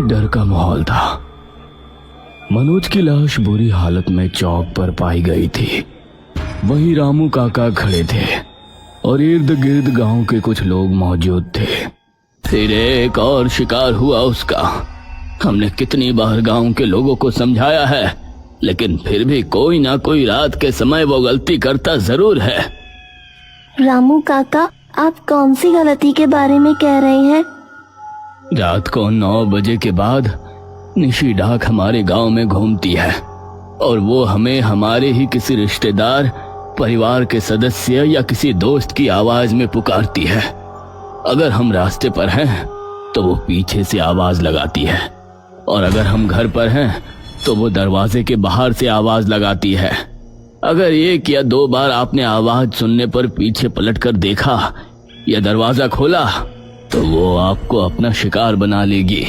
डर का माहौल था। मनोज की लाश बुरी हालत में चौक पर पाई गई थी। वहीं रामू काका खड़े थे और इर्द गिर्द गांव के कुछ लोग मौजूद थे। फिर एक और शिकार हुआ उसका। हमने कितनी बार गांव के लोगों को समझाया है, लेकिन फिर भी कोई ना कोई रात के समय वो गलती करता जरूर है। रामू काका, आप कौन सी गलती के बारे में कह रहे हैं? रात को 9 बजे के बाद निशी डाक हमारे गांव में घूमती है और वो हमें हमारे ही किसी रिश्तेदार, परिवार के सदस्य या किसी दोस्त की आवाज में पुकारती है। अगर हम रास्ते पर हैं तो वो पीछे से आवाज लगाती है, और अगर हम घर पर हैं तो वो दरवाजे के बाहर से आवाज लगाती है। अगर 1 या 2 बार आपने आवाज सुनने पर पीछे पलटकर देखा या दरवाजा खोला तो वो आपको अपना शिकार बना लेगी।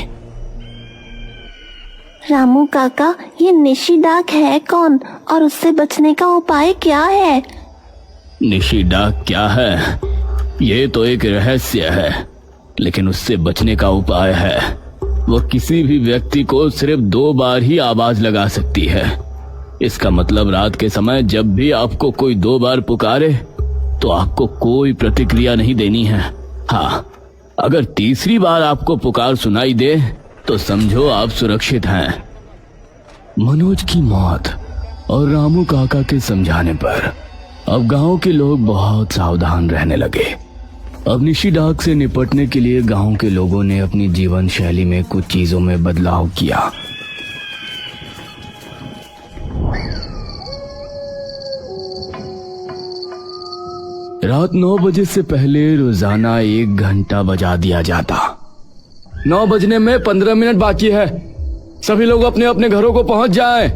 रामू काका, ये निशी डाक है कौन और उससे बचने का उपाय क्या है? निशी डाक क्या है, ये तो एक रहस्य है, लेकिन उससे बचने का उपाय है। वो किसी भी व्यक्ति को सिर्फ 2 बार ही आवाज लगा सकती है। इसका मतलब रात के समय जब भी आपको कोई 2 बार पुकारे तो आपको कोई प्रतिक्रिया नहीं देनी है। हाँ, अगर तीसरी बार आपको पुकार सुनाई दे तो समझो आप सुरक्षित हैं। मनोज की मौत और रामू काका के समझाने पर अब गांव के लोग बहुत सावधान रहने लगे। अब निशी डाक से निपटने के लिए गांव के लोगों ने अपनी जीवन शैली में कुछ चीजों में बदलाव किया। रात 9 बजे से पहले रोजाना 1 घंटा बजा दिया जाता। 9 बजने में 15 मिनट बाकी है, सभी लोग अपने अपने घरों को पहुंच जाएं।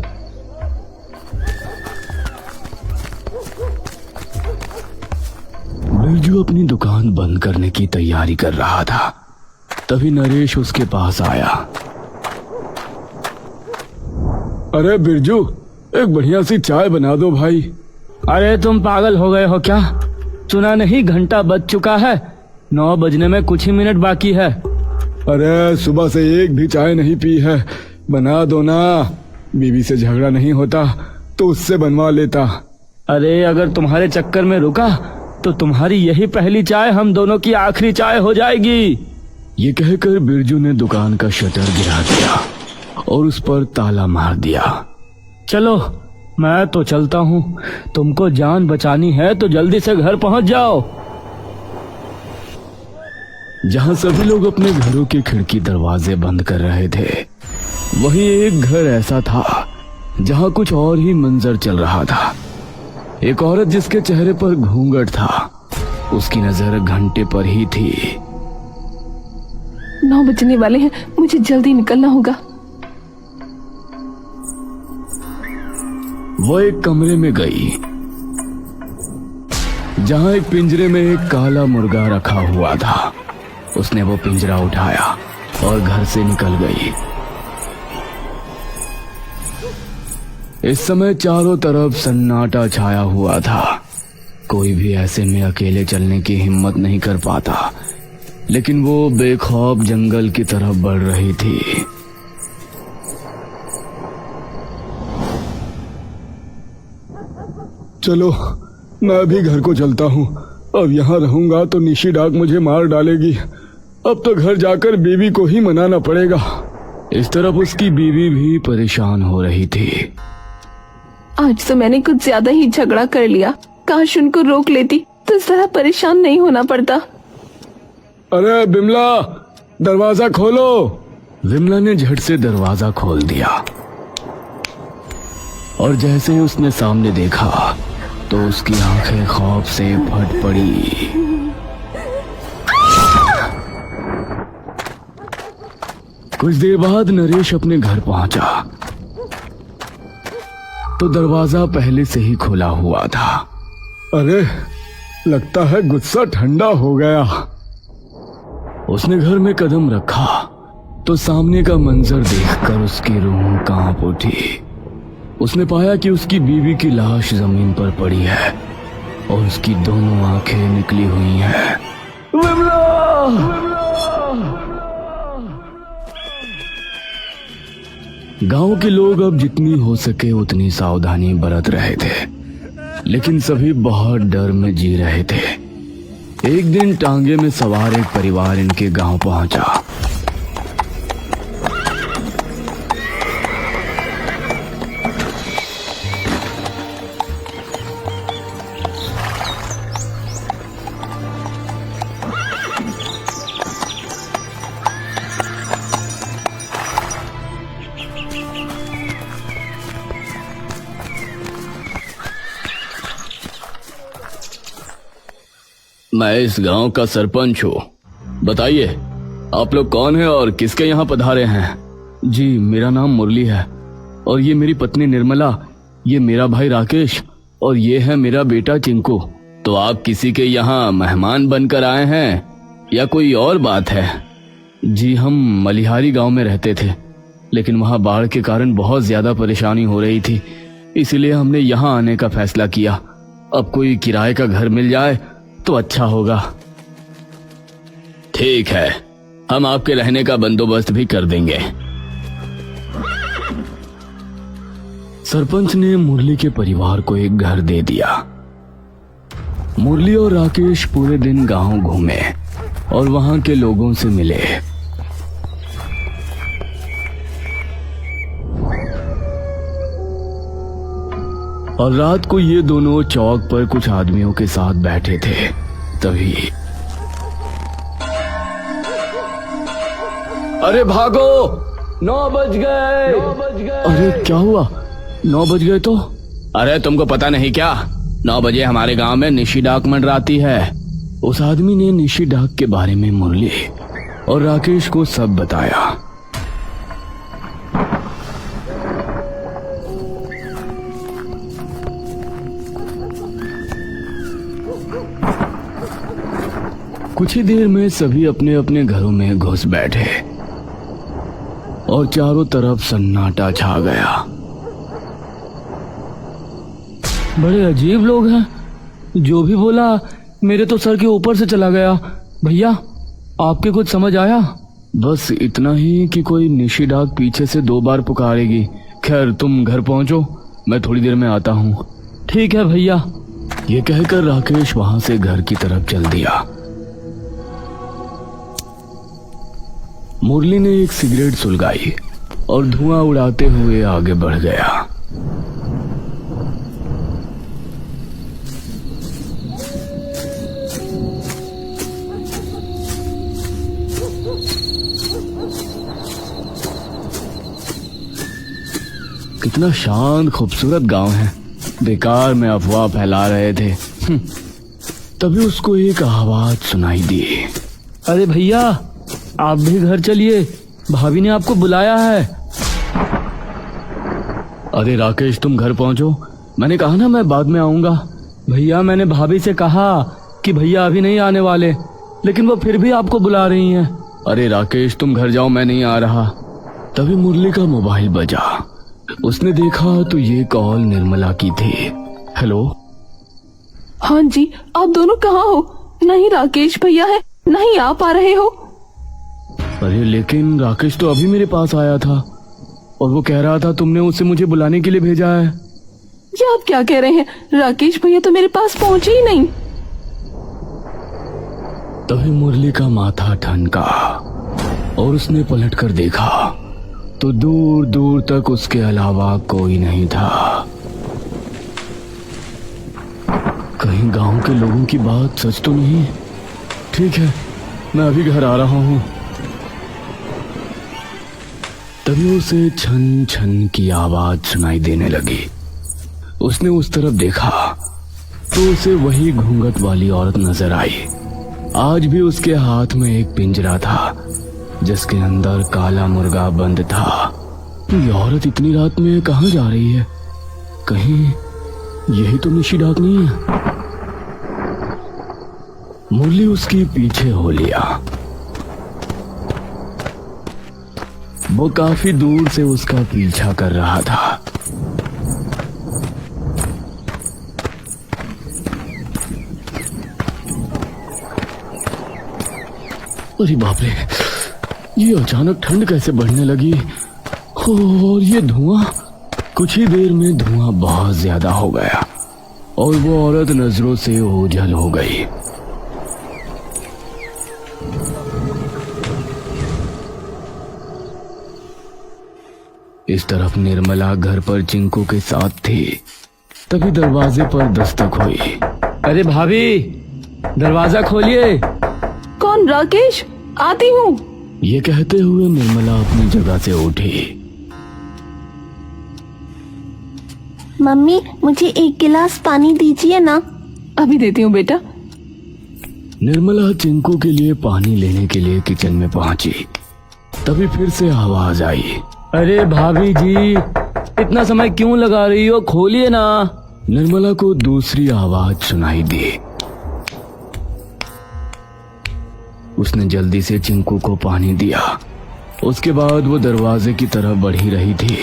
बिरजू अपनी दुकान बंद करने की तैयारी कर रहा था। तभी नरेश उसके पास आया। अरे बिरजू, एक बढ़िया सी चाय बना दो भाई। अरे तुम पागल हो गए हो क्या? सुना नहीं घंटा बज चुका है, 9 बजने में कुछ ही मिनट बाकी है। अरे सुबह से एक भी चाय नहीं पी है, बना दो ना। बीवी से झगड़ा नहीं होता तो उससे बनवा लेता। अरे अगर तुम्हारे चक्कर में रुका तो तुम्हारी यही पहली चाय हम दोनों की आखिरी चाय हो जाएगी। ये कहकर बिरजू ने दुकान का शटर गिरा दिया और उस पर ताला मार दिया। चलो मैं तो चलता हूँ, तुमको जान बचानी है तो जल्दी से घर पहुंच जाओ। जहां सभी लोग अपने घरों के खिड़की दरवाजे बंद कर रहे थे, वहीं एक घर ऐसा था जहां कुछ और ही मंजर चल रहा था। एक औरत जिसके चेहरे पर घूंघट था, उसकी नजर घंटे पर ही थी। 9 बजने वाले हैं, मुझे जल्दी निकलना होगा। वो एक कमरे में गई जहां एक पिंजरे में एक काला मुर्गा रखा हुआ था। उसने वो पिंजरा उठाया और घर से निकल गई। इस समय चारों तरफ सन्नाटा छाया हुआ था। कोई भी ऐसे में अकेले चलने की हिम्मत नहीं कर पाता, लेकिन वो बेखौफ जंगल की तरफ बढ़ रही थी। चलो मैं भी घर को चलता हूँ। अब यहाँ रहूंगा तो निशी डाक मुझे मार डालेगी। अब तो घर जाकर बीवी को ही मनाना पड़ेगा। इस तरफ उसकी बीवी भी परेशान हो रही थी। आज तो मैंने कुछ ज्यादा ही झगड़ा कर लिया। काश उनको रोक लेती तो इस तरह परेशान नहीं होना पड़ता। अरे बिमला, दरवाजा खोलो। विमला ने झट से दरवाजा खोल दिया और जैसे ही उसने सामने देखा तो उसकी आंखें खौफ से फट पड़ी। कुछ देर बाद नरेश अपने घर पहुंचा तो दरवाजा पहले से ही खुला हुआ था। अरे लगता है गुस्सा ठंडा हो गया। उसने घर में कदम रखा तो सामने का मंजर देखकर उसकी रूह कांप उठी। उसने पाया कि उसकी बीवी की लाश जमीन पर पड़ी है और उसकी दोनों आंखें निकली हुई हैं। विमला! गांव के लोग अब जितनी हो सके उतनी सावधानी बरत रहे थे, लेकिन सभी बहुत डर में जी रहे थे। एक दिन टांगे में सवार एक परिवार इनके गांव पहुंचा। मैं इस गांव का सरपंच हूँ। बताइए, आप लोग कौन हैं और किसके यहाँ पधारे हैं? जी, मेरा नाम मुरली है और ये मेरी पत्नी निर्मला, ये मेरा भाई राकेश और ये है मेरा बेटा चिंकू। तो आप किसी के यहाँ मेहमान बनकर आए हैं या कोई और बात है? जी, हम मलिहारी गांव में रहते थे, लेकिन वहाँ बाढ़ के कारण बहुत ज्यादा परेशानी हो रही थी, इसलिए हमने यहाँ आने का फैसला किया। अब कोई किराए का घर मिल जाए तो अच्छा होगा। ठीक है, हम आपके रहने का बंदोबस्त भी कर देंगे। सरपंच ने मुरली के परिवार को एक घर दे दिया। मुरली और राकेश पूरे दिन गांव घूमे और वहां के लोगों से मिले। और रात को ये दोनों चौक पर कुछ आदमियों के साथ बैठे थे। तभी अरे भागो, 9 बज गए। अरे क्या हुआ? 9 बज गए तो? अरे तुमको पता नहीं क्या, 9 बजे हमारे गांव में निशी डाक मंडराती है। उस आदमी ने निशी डाक के बारे में मुरली और राकेश को सब बताया। कुछ ही देर में सभी अपने अपने घरों में घुस बैठे और चारों तरफ सन्नाटा छा गया। बड़े अजीब लोग हैं, जो भी बोला मेरे तो सर के ऊपर से चला गया। भैया, आपके कुछ समझ आया? बस इतना ही कि कोई निशी डाक पीछे से 2 बार पुकारेगी। खैर, तुम घर पहुंचो, मैं थोड़ी देर में आता हूँ। ठीक है भैया। ये कहकर राकेश वहां से घर की तरफ चल दिया। मुरली ने एक सिगरेट सुलगाई और धुआं उड़ाते हुए आगे बढ़ गया। कितना शांत खूबसूरत गांव है, बेकार में अफवाह फैला रहे थे। तभी उसको एक आवाज सुनाई दी। अरे भैया, आप भी घर चलिए, भाभी ने आपको बुलाया है। अरे राकेश, तुम घर पहुंचो, मैंने कहा ना मैं बाद में आऊंगा। भैया, मैंने भाभी से कहा कि भैया अभी नहीं आने वाले, लेकिन वो फिर भी आपको बुला रही हैं। अरे राकेश, तुम घर जाओ, मैं नहीं आ रहा। तभी मुरली का मोबाइल बजा। उसने देखा तो ये कॉल निर्मला की थी। हेलो। हाँ जी, आप दोनों कहाँ हो? नहीं राकेश भैया है, नहीं आ पा रहे हो? अरे लेकिन राकेश तो अभी मेरे पास आया था और वो कह रहा था तुमने उसे मुझे बुलाने के लिए भेजा है। ये आप क्या कह रहे हैं? राकेश भैया तो मेरे पास पहुंचे ही नहीं। तभी मुरली का माथा ठनका और उसने पलटकर देखा तो दूर दूर तक उसके अलावा कोई नहीं था। कहीं गांव के लोगों की बात सच तो नहीं? ठीक है, मैं अभी घर आ रहा हूँ। तभी उसे छन छन की आवाज सुनाई देने लगी। उसने उस तरफ देखा तो उसे वही घूंघट वाली औरत नजर आई। आज भी उसके हाथ में एक पिंजरा था जिसके अंदर काला मुर्गा बंद था। ये औरत इतनी रात में कहाँ जा रही है? कहीं यही तो निशी डाक नहीं है? मुरली उसके पीछे हो लिया। वो काफी दूर से उसका पीछा कर रहा था। अरे बाप रे, ये अचानक ठंड कैसे बढ़ने लगी और ये धुआं, कुछ ही देर में धुआं बहुत ज्यादा हो गया और वो औरत नजरों से ओझल हो गई। इस तरफ निर्मला घर पर चिंकू के साथ थी। तभी दरवाजे पर दस्तक हुई। अरे भाभी, दरवाजा खोलिए। कौन? राकेश, आती हूँ। ये कहते हुए निर्मला अपनी जगह से उठी। मम्मी, मुझे एक गिलास पानी दीजिए ना। अभी देती हूँ बेटा। निर्मला चिंकू के लिए पानी लेने के लिए किचन में पहुंची। तभी फिर से आवाज आई। अरे भाभी जी, इतना समय क्यों लगा रही हो, खोलिए ना। निर्मला को दूसरी आवाज सुनाई दी। उसने जल्दी से चिंकू को पानी दिया। उसके बाद वो दरवाजे की तरफ बढ़ी रही थी।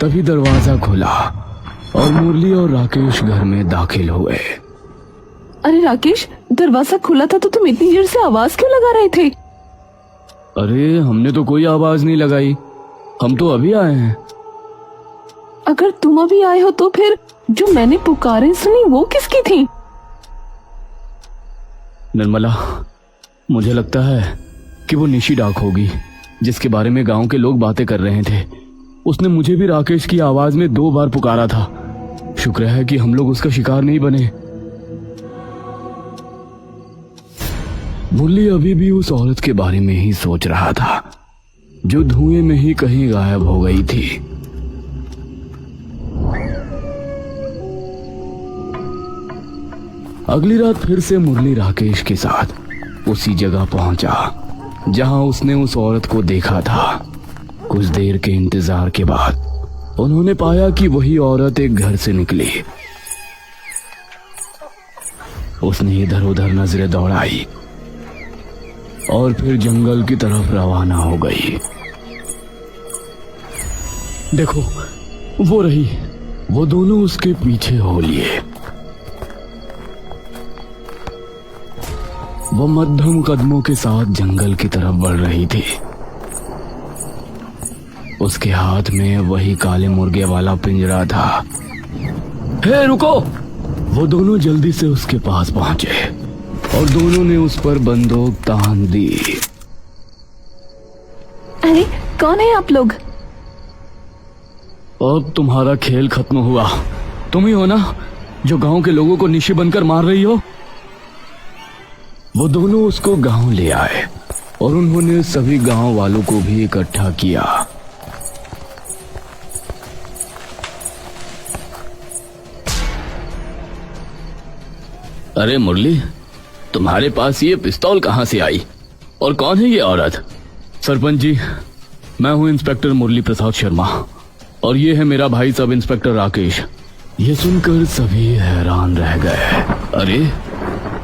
तभी दरवाजा खुला और मुरली और राकेश घर में दाखिल हुए। अरे राकेश, दरवाजा खुला था तो तुम इतनी देर से आवाज क्यों लगा रहे थे? अरे हमने तो कोई आवाज नहीं लगाई, हम तो अभी आए हैं। अगर तुम अभी आए हो तो फिर जो मैंने पुकारें सुनी वो किसकी थी? निर्मला, मुझे लगता है कि वो निशी डाक होगी जिसके बारे में गांव के लोग बातें कर रहे थे। उसने मुझे भी राकेश की आवाज में 2 बार पुकारा था। शुक्र है कि हम लोग उसका शिकार नहीं बने। मुरली अभी भी उस औरत के बारे में ही सोच रहा था जो धुएं में ही कहीं गायब हो गई थी। अगली रात फिर से मुरली राकेश के साथ उसी जगह पहुंचा जहां उसने उस औरत को देखा था। कुछ देर के इंतजार के बाद उन्होंने पाया कि वही औरत एक घर से निकली। उसने इधर उधर नजरें दौड़ाई और फिर जंगल की तरफ रवाना हो गई। देखो, वो रही। वो दोनों उसके पीछे हो लिए। वो मध्यम कदमों के साथ जंगल की तरफ बढ़ रही थी। उसके हाथ में वही काले मुर्गे वाला पिंजरा था। हे रुको! वो दोनों जल्दी से उसके पास पहुंचे और दोनों ने उस पर बंदूक तान दी। अरे कौन है आप लोग? अब तुम्हारा खेल खत्म हुआ। तुम ही हो ना जो गांव के लोगों को निशी बनकर मार रही हो? वो दोनों उसको गांव ले आए और उन्होंने सभी गांव वालों को भी इकट्ठा किया। अरे मुरली, तुम्हारे पास ये पिस्तौल कहां से आई और कौन है ये औरत? सरपंच जी, मैं हूं इंस्पेक्टर मुरली प्रसाद शर्मा और ये है मेरा भाई सब इंस्पेक्टर राकेश। ये सुनकर सभी हैरान रह गए। अरे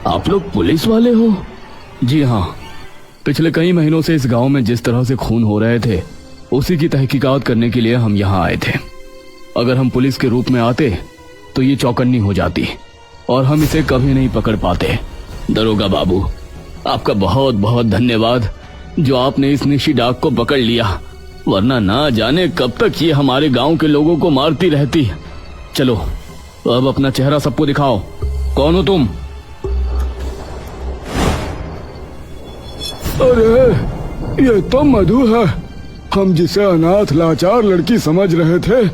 आप लोग पुलिस वाले हो? जी हाँ, पिछले कई महीनों से इस गांव में जिस तरह से खून हो रहे थे उसी की तहकीकात करने के लिए हम यहाँ आए थे। अगर हम पुलिस के रूप में आते तो ये चौकन्नी हो जाती और हम इसे कभी नहीं पकड़ पाते। दरोगा बाबू, आपका बहुत बहुत धन्यवाद जो आपने इस निशी डाक को पकड़ लिया, वरना ना जाने कब तक ये हमारे गांव के लोगों को मारती रहती। चलो अब अपना चेहरा सबको दिखाओ, कौन हो तुम? अरे ये तो मधु है, हम जिसे अनाथ लाचार लड़की समझ रहे थे,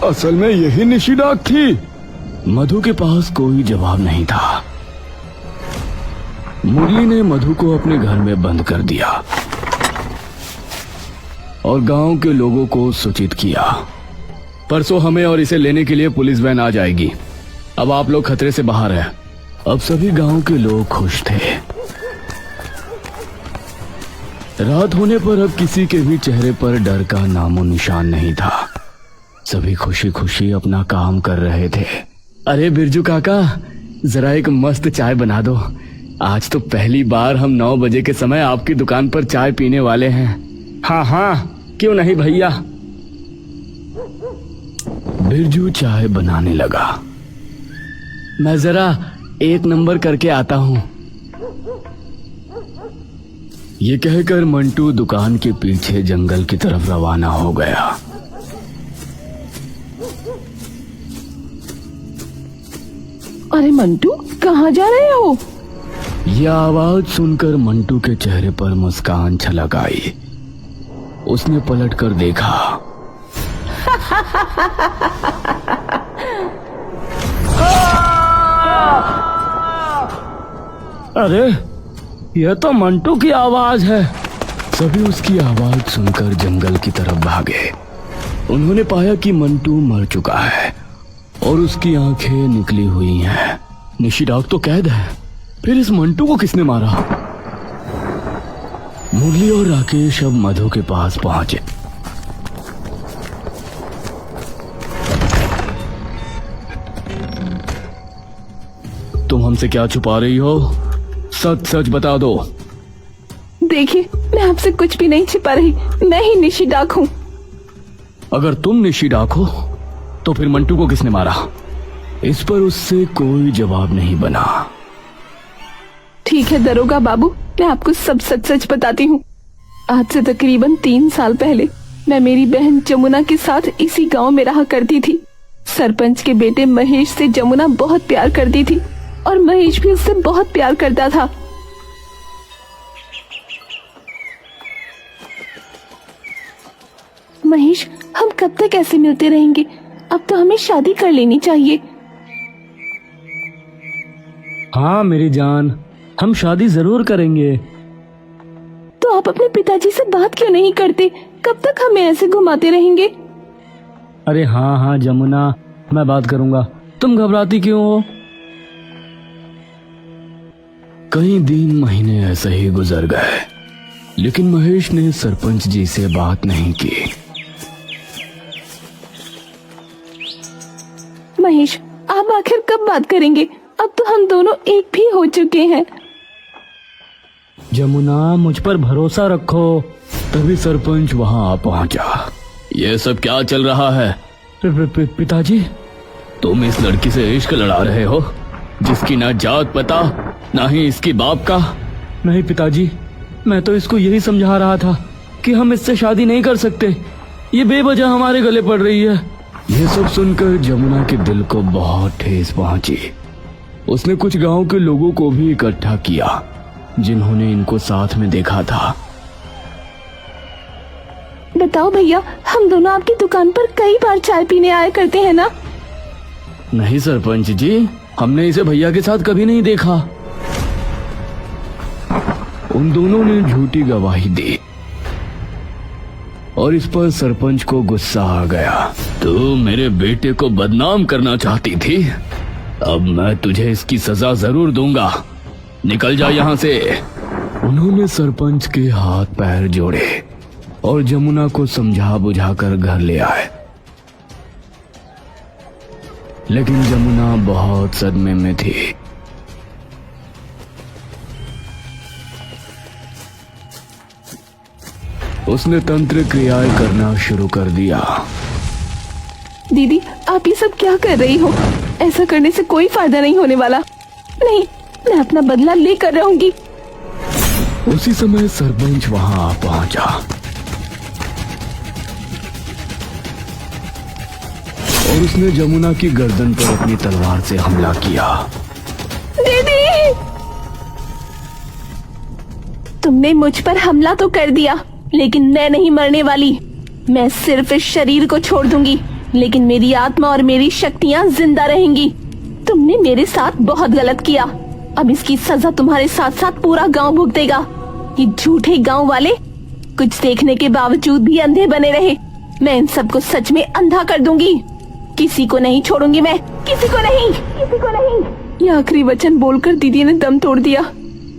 असल में यही निशी डाक थी। मधु के पास कोई जवाब नहीं था। मुरली ने मधु को अपने घर में बंद कर दिया और गांव के लोगों को सूचित किया। परसों हमें और इसे लेने के लिए पुलिस वैन आ जाएगी। अब आप लोग खतरे से बाहर हैं। अब सभी गांव के लोग खुश थे। रात होने पर अब किसी के भी चेहरे पर डर का नामो निशान नहीं था। सभी खुशी खुशी अपना काम कर रहे थे। अरे बिरजू काका, जरा एक मस्त चाय बना दो। आज तो पहली बार हम 9 बजे के समय आपकी दुकान पर चाय पीने वाले हैं। हाँ हाँ, क्यों नहीं भैया। बिरजू चाय बनाने लगा। मैं जरा 1 नंबर करके आता हूँ। ये कहकर मंटू दुकान के पीछे जंगल की तरफ रवाना हो गया। अरे मंटू, कहाँ जा रहे हो? यह आवाज सुनकर मंटू के चेहरे पर मुस्कान छलक आई। उसने पलटकर देखा। अरे, यह तो मंटू की आवाज है। सभी उसकी आवाज सुनकर जंगल की तरफ भागे। उन्होंने पाया कि मंटू मर चुका है और उसकी आंखें निकली हुई हैं। निशिडाक तो कैद है, फिर इस मंटू को किसने मारा? मुरली और राकेश अब मधु के पास पहुंचे। तुम हमसे क्या छुपा रही हो? सच सच बता दो। देखिए, मैं आपसे कुछ भी नहीं छिपा रही। मैं ही निशिडाक हूँ। अगर तुम निशिडाक हो तो फिर मंटू को किसने मारा? इस पर उससे कोई जवाब नहीं बना। ठीक है दरोगा बाबू, मैं आपको सब सच सच बताती हूँ। आज से तकरीबन 3 साल पहले मैं मेरी बहन जमुना के साथ इसी गांव में रहा करती थी। सरपंच के बेटे महेश से जमुना बहुत प्यार करती थी और महेश भी उससे बहुत प्यार करता था। महेश, हम कब तक ऐसे मिलते रहेंगे? अब तो हमें शादी कर लेनी चाहिए। हाँ मेरी जान, हम शादी जरूर करेंगे। तो आप अपने पिताजी से बात क्यों नहीं करते? कब तक हमें ऐसे घुमाते रहेंगे? अरे हाँ हाँ जमुना, मैं बात करूंगा। तुम घबराती क्यों हो? कई दिन महीने ऐसे ही गुजर गए, लेकिन महेश ने सरपंच जी से बात नहीं की। महेश, आप आखिर कब बात करेंगे? अब तो हम दोनों एक भी हो चुके हैं। जमुना, मुझ पर भरोसा रखो। तभी सरपंच वहां आ पहुंचा। ये सब क्या चल रहा है? पिताजी, तुम इस लड़की से इश्क लड़ा रहे हो जिसकी ना जात पता ना ही इसकी बाप का। नहीं पिताजी, मैं तो इसको यही समझा रहा था कि हम इससे शादी नहीं कर सकते। ये बेवजह हमारे गले पड़ रही है। ये सब सुनकर जमुना के दिल को बहुत ठेस पहुंची। उसने कुछ गांव के लोगों को भी इकट्ठा किया जिन्होंने इनको साथ में देखा था। बताओ भैया, हम दोनों आपकी दुकान पर कई बार चाय पीने आया करते हैं ना? नहीं सरपंच जी, हमने इसे भैया के साथ कभी नहीं देखा। उन दोनों ने झूठी गवाही दी और इस पर सरपंच को गुस्सा आ गया। तू मेरे बेटे को बदनाम करना चाहती थी, अब मैं तुझे इसकी सजा जरूर दूंगा। निकल जा यहाँ से। उन्होंने सरपंच के हाथ पैर जोड़े और जमुना को समझा बुझाकर घर ले आए। लेकिन जमुना बहुत सदमे में थी। उसने तंत्र क्रियाएं करना शुरू कर दिया। दीदी, आप ये सब क्या कर रही हो? ऐसा करने से कोई फायदा नहीं होने वाला। नहीं, मैं अपना बदला लेकर रहूंगी। उसी समय सरपंच वहां आ पहुंचा और उसने जमुना की गर्दन पर अपनी तलवार से हमला किया। दीदी, तुमने मुझ पर हमला तो कर दिया, लेकिन मैं नहीं मरने वाली। मैं सिर्फ इस शरीर को छोड़ दूंगी, लेकिन मेरी आत्मा और मेरी शक्तियां जिंदा रहेंगी। तुमने मेरे साथ बहुत गलत किया। अब इसकी सजा तुम्हारे साथ साथ पूरा गांव भुगतेगा। ये झूठे गांव वाले कुछ देखने के बावजूद भी अंधे बने रहे। मैं इन सबको सच में अंधा कर दूंगी। किसी को नहीं छोड़ूंगी मैं, किसी को नहीं, किसी को नहीं। ये आखिरी वचन बोलकर दीदी ने दम तोड़ दिया।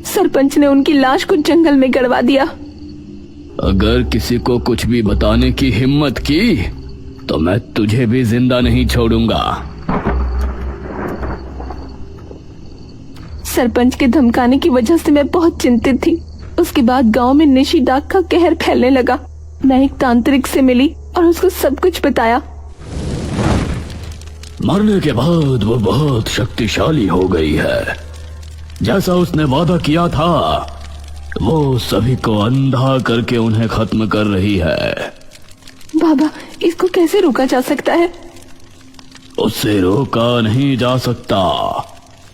सरपंच ने उनकी लाश को जंगल में गड़वा दिया। अगर किसी को कुछ भी बताने की हिम्मत की तो मैं तुझे भी जिंदा नहीं छोड़ूंगा। सरपंच के धमकाने की वजह से मैं बहुत चिंतित थी। उसके बाद गांव में निशिडाक का कहर फैलने लगा। मैं एक तांत्रिक से मिली और उसको सब कुछ बताया। मरने के बाद वो बहुत शक्तिशाली हो गई है। जैसा उसने वादा किया था, वो सभी को अंधा करके उन्हें खत्म कर रही है। बाबा, इसको कैसे रोका जा सकता है? उसे रोका नहीं जा सकता,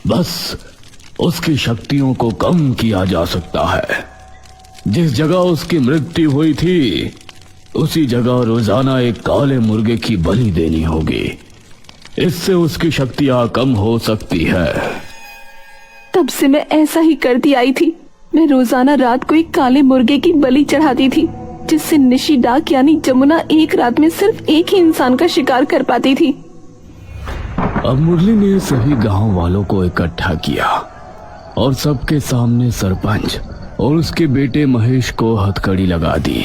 बस उसकी शक्तियों को कम किया जा सकता है। जिस जगह उसकी मृत्यु हुई थी उसी जगह रोजाना एक काले मुर्गे की बलि देनी होगी। इससे उसकी शक्तियां कम हो सकती है। तब से मैं ऐसा ही करती आई थी। मैं रोजाना रात को एक काले मुर्गे की बलि चढ़ाती थी, जिससे निशी डाक यानी जमुना एक रात में सिर्फ एक ही इंसान का शिकार कर पाती थी। अब मुरली ने सभी गांव वालों को इकट्ठा किया और सबके सामने सरपंच और उसके बेटे महेश को हथकड़ी लगा दी।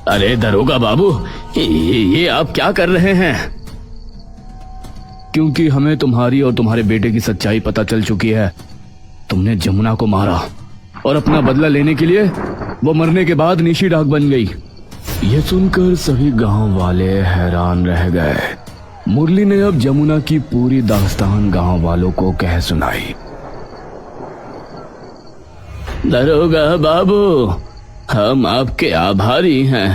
अरे दरोगा बाबू, ये आप क्या कर रहे हैं? क्योंकि हमें तुम्हारी और तुम्हारे बेटे की सच्चाई पता चल चुकी है। तुमने जमुना को मारा और अपना बदला लेने के लिए वो मरने के बाद निशी डाक बन गई। ये सुनकर सभी गांव वाले हैरान रह गए। मुरली ने अब जमुना की पूरी दास्तान गांव वालों को कह सुनाई। दरोगा बाबू, हम आपके आभारी हैं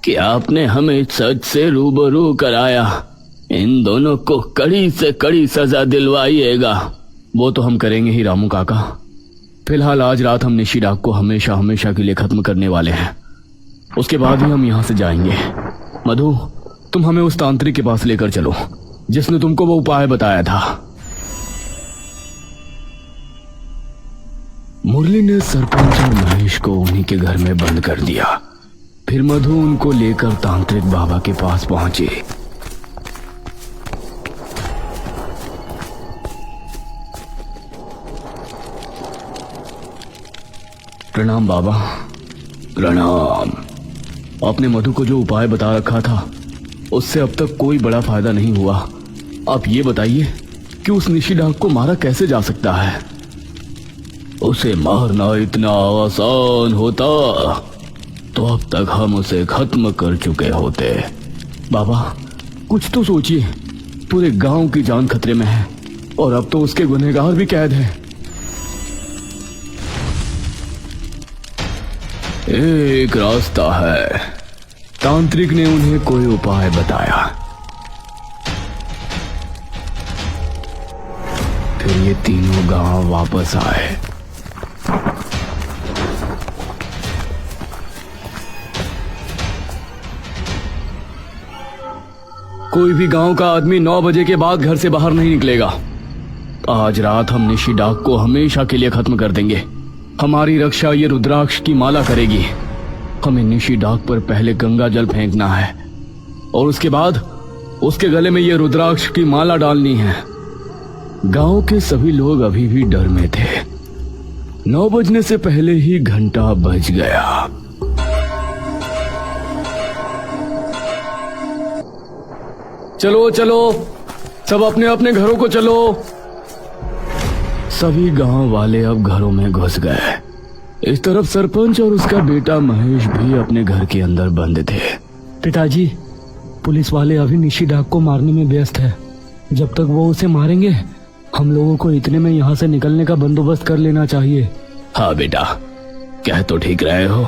कि आपने हमें सच से रूबरू कराया। इन दोनों को कड़ी से कड़ी सजा दिलवाइएगा। वो तो हम करेंगे ही रामू काका। फिलहाल आज रात हम निशी डाक को हमेशा हमेशा के लिए खत्म करने वाले हैं। उसके बाद ही हम यहाँ से जाएंगे। मधु, तुम हमें उस तांत्रिक के पास लेकर चलो जिसने तुमको वो उपाय बताया था। मुरली ने सरपंच और महेश को उन्हीं के घर में बंद कर दिया। फिर मधु उनको लेकर तांत्रिक बाबा के पास पहुंची। प्रणाम बाबा। प्रणाम। आपने मधु को जो उपाय बता रखा था उससे अब तक कोई बड़ा फायदा नहीं हुआ। आप ये बताइए कि उस निशी डाक को मारा कैसे जा सकता है? उसे मारना इतना आसान होता तो अब तक हम उसे खत्म कर चुके होते। बाबा, कुछ तो सोचिए। पूरे गांव की जान खतरे में है और अब तो उसके गुनहगार भी कैद हैं। एक रास्ता है। तांत्रिक ने उन्हें कोई उपाय बताया। फिर ये तीनों गांव वापस आए। कोई भी गांव का आदमी 9 बजे के बाद घर से बाहर नहीं निकलेगा। आज रात हम निशी डाक को हमेशा के लिए खत्म कर देंगे। हमारी रक्षा ये रुद्राक्ष की माला करेगी। हमें निशी डाक पर पहले गंगा जल फेंकना है और उसके बाद उसके गले में ये रुद्राक्ष की माला डालनी है। गांव के सभी लोग अभी भी डर में थे। 9 बजने से पहले ही घंटा बज गया। चलो चलो, सब अपने अपने घरों को चलो। सभी गांव वाले अब घरों में घुस गए। इस तरफ सरपंच और उसका बेटा महेश भी अपने घर के अंदर बंद थे। पिताजी, पुलिस वाले अभी निशी डाक को मारने में व्यस्त है। जब तक वो उसे मारेंगे हम लोगों को इतने में यहाँ से निकलने का बंदोबस्त कर लेना चाहिए। हाँ बेटा, कह तो ठीक रहे हो,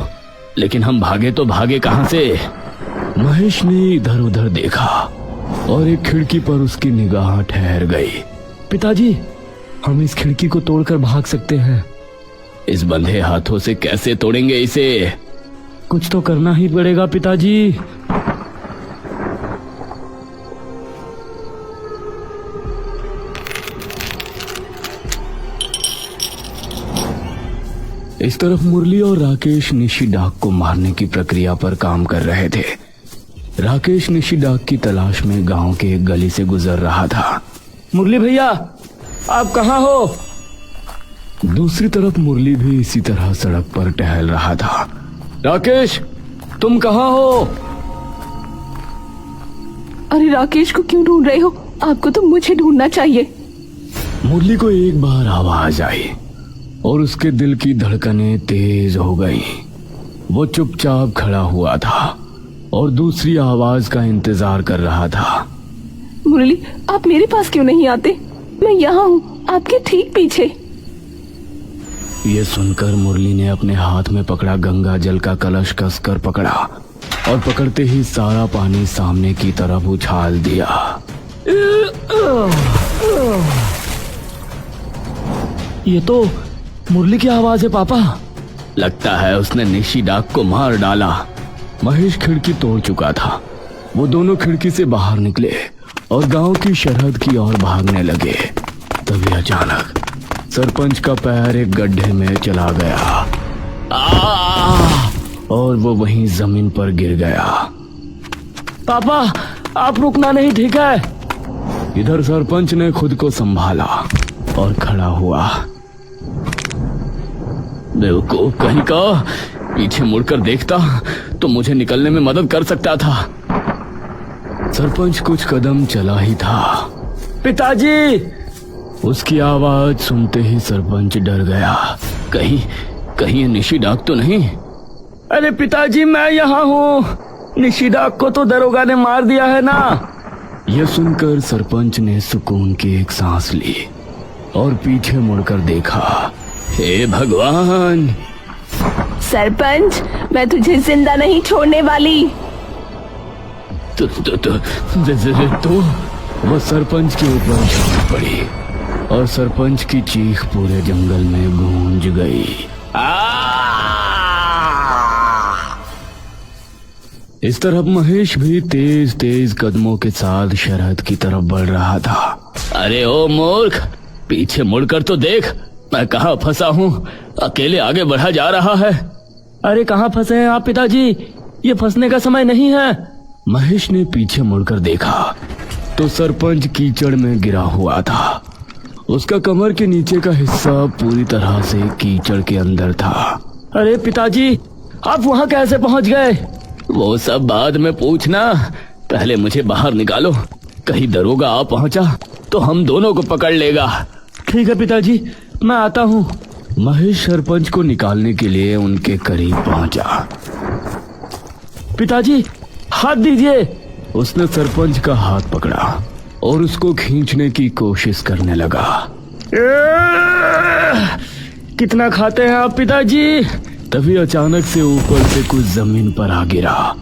लेकिन हम भागे तो भागे कहाँ से? महेश ने इधर उधर देखा और एक खिड़की पर उसकी निगाह ठहर गई। पिताजी, हम इस खिड़की को तोड़कर भाग सकते हैं। इस बंधे हाथों से कैसे तोड़ेंगे इसे? कुछ तो करना ही पड़ेगा पिताजी। इस तरफ मुरली और राकेश निशी डाक को मारने की प्रक्रिया पर काम कर रहे थे। राकेश निशी डाक की तलाश में गांव के एक गली से गुजर रहा था। मुरली भैया, आप कहाँ हो? दूसरी तरफ मुरली भी इसी तरह सड़क पर टहल रहा था। राकेश, तुम कहाँ हो? अरे राकेश को क्यों ढूंढ रहे हो? आपको तो मुझे ढूंढना चाहिए। मुरली को एक बार आवाज आई और उसके दिल की धड़कनें तेज हो गईं। वो चुपचाप खड़ा हुआ था और दूसरी आवाज का इंतजार कर रहा था। मुरली, आप मेरे पास क्यों नहीं आते? मैं यहाँ हूँ, आपके ठीक पीछे। ये सुनकर मुरली ने अपने हाथ में पकड़ा गंगा जल का कलश कसकर पकड़ा और पकड़ते ही सारा पानी सामने की तरफ उछाल दिया। ये तो मुरली की आवाज है पापा। लगता है उसने निशी डाक को मार डाला। महेश खिड़की तोड़ चुका था। वो दोनों खिड़की से बाहर निकले और गांव की सरहद की ओर भागने लगे। तभी अचानक सरपंच का पैर एक गड्ढे में चला गया और वो वहीं जमीन पर गिर गया। पापा आप रुकना नहीं, ठीक है? इधर सरपंच ने खुद को संभाला और खड़ा हुआ। बेवकूफ कहीं का, पीछे मुड़कर देखता तो मुझे निकलने में मदद कर सकता था। सरपंच कुछ कदम चला ही था। पिताजी! उसकी आवाज सुनते ही सरपंच डर गया। कहीं ये निशी डाक तो नहीं? अरे पिताजी मैं यहाँ हूँ। निशी डाक को तो दरोगा ने मार दिया है ना। यह सुनकर सरपंच ने सुकून की एक सांस ली और पीछे मुड़कर देखा। हे भगवान! सरपंच, मैं तुझे जिंदा नहीं छोड़ने वाली। तो वो सरपंच के ऊपर झपट पड़ी और सरपंच की चीख पूरे जंगल में गूंज गई। इस तरफ महेश भी तेज तेज कदमों के साथ सरहद की तरफ बढ़ रहा था। अरे ओ मूर्ख, पीछे मुड़कर तो देख, मैं कहाँ फंसा हूँ। अकेले आगे बढ़ा जा रहा है। अरे कहाँ फंसे हैं आप पिताजी? ये फंसने का समय नहीं है। महेश ने पीछे मुड़कर देखा तो सरपंच कीचड़ में गिरा हुआ था। उसका कमर के नीचे का हिस्सा पूरी तरह से कीचड़ के अंदर था। अरे पिताजी आप वहाँ कैसे पहुँच गए? वो सब बाद में पूछना, पहले मुझे बाहर निकालो। कहीं दरोगा आ पहुंचा तो हम दोनों को पकड़ लेगा। ठीक है पिताजी, मैं आता हूँ। महेश सरपंच को निकालने के लिए उनके करीब पहुंचा। पिताजी हाथ दीजिए। उसने सरपंच का हाथ पकड़ा और उसको खींचने की कोशिश करने लगा। कितना खाते हैं आप पिताजी? तभी अचानक से ऊपर से कुछ जमीन पर आ गिरा।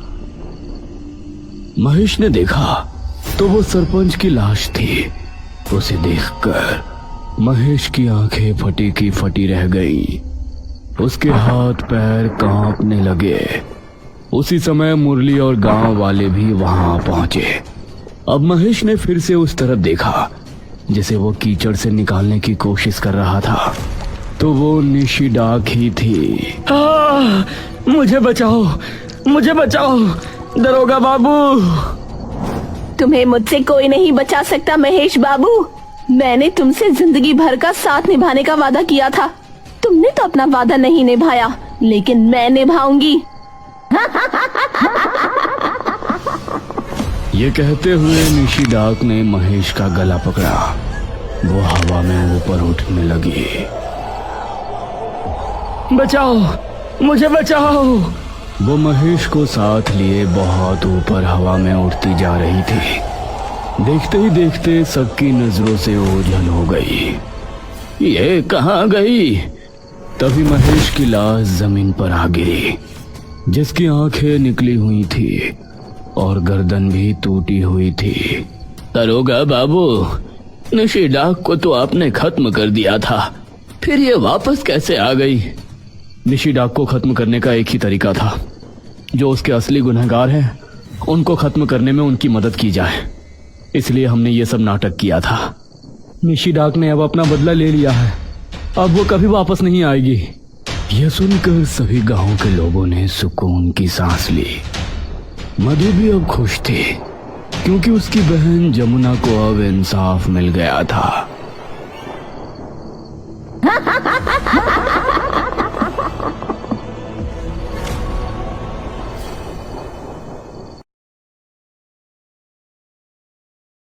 महेश ने देखा तो वो सरपंच की लाश थी। उसे देखकर महेश की आंखें फटी की फटी रह गई। उसके हाथ पैर कांपने लगे। उसी समय मुरली और गांव वाले भी वहां पहुंचे। अब महेश ने फिर से उस तरफ देखा जिसे वो कीचड़ से निकालने की कोशिश कर रहा था, तो वो निशी डाक ही थी। मुझे बचाओ, मुझे बचाओ दरोगा बाबू। तुम्हें मुझसे कोई नहीं बचा सकता महेश बाबू। मैंने तुमसे जिंदगी भर का साथ निभाने का वादा किया था। तुमने तो अपना वादा नहीं निभाया, लेकिन मैं निभाऊंगी। ये कहते हुए निशी डाक ने महेश का गला पकड़ा। वो हवा में ऊपर उठने लगी। बचाओ, मुझे बचाओ। वो महेश को साथ लिए बहुत ऊपर हवा में उड़ती जा रही थी। देखते ही देखते सबकी नजरों से ओझल हो गई। ये कहाँ गई? तभी महेश की लाश जमीन पर आ गिरी, जिसकी आंखें निकली हुई थी और गर्दन भी टूटी हुई थी। दरोगा बाबू, निशी डाक को तो आपने खत्म कर दिया था, फिर ये वापस कैसे आ गई? निशी डाक को खत्म करने का एक ही तरीका था, जो उसके असली गुनहगार हैं उनको खत्म करने में उनकी मदद की जाए। इसलिए हमने ये सब नाटक किया था। निशी डाक ने अब अपना बदला ले लिया है। अब वो कभी वापस नहीं आएगी। यह सुनकर सभी गांव के लोगों ने सुकून की सांस ली। मधु भी अब खुश थी, क्योंकि उसकी बहन जमुना को अब इंसाफ मिल गया था।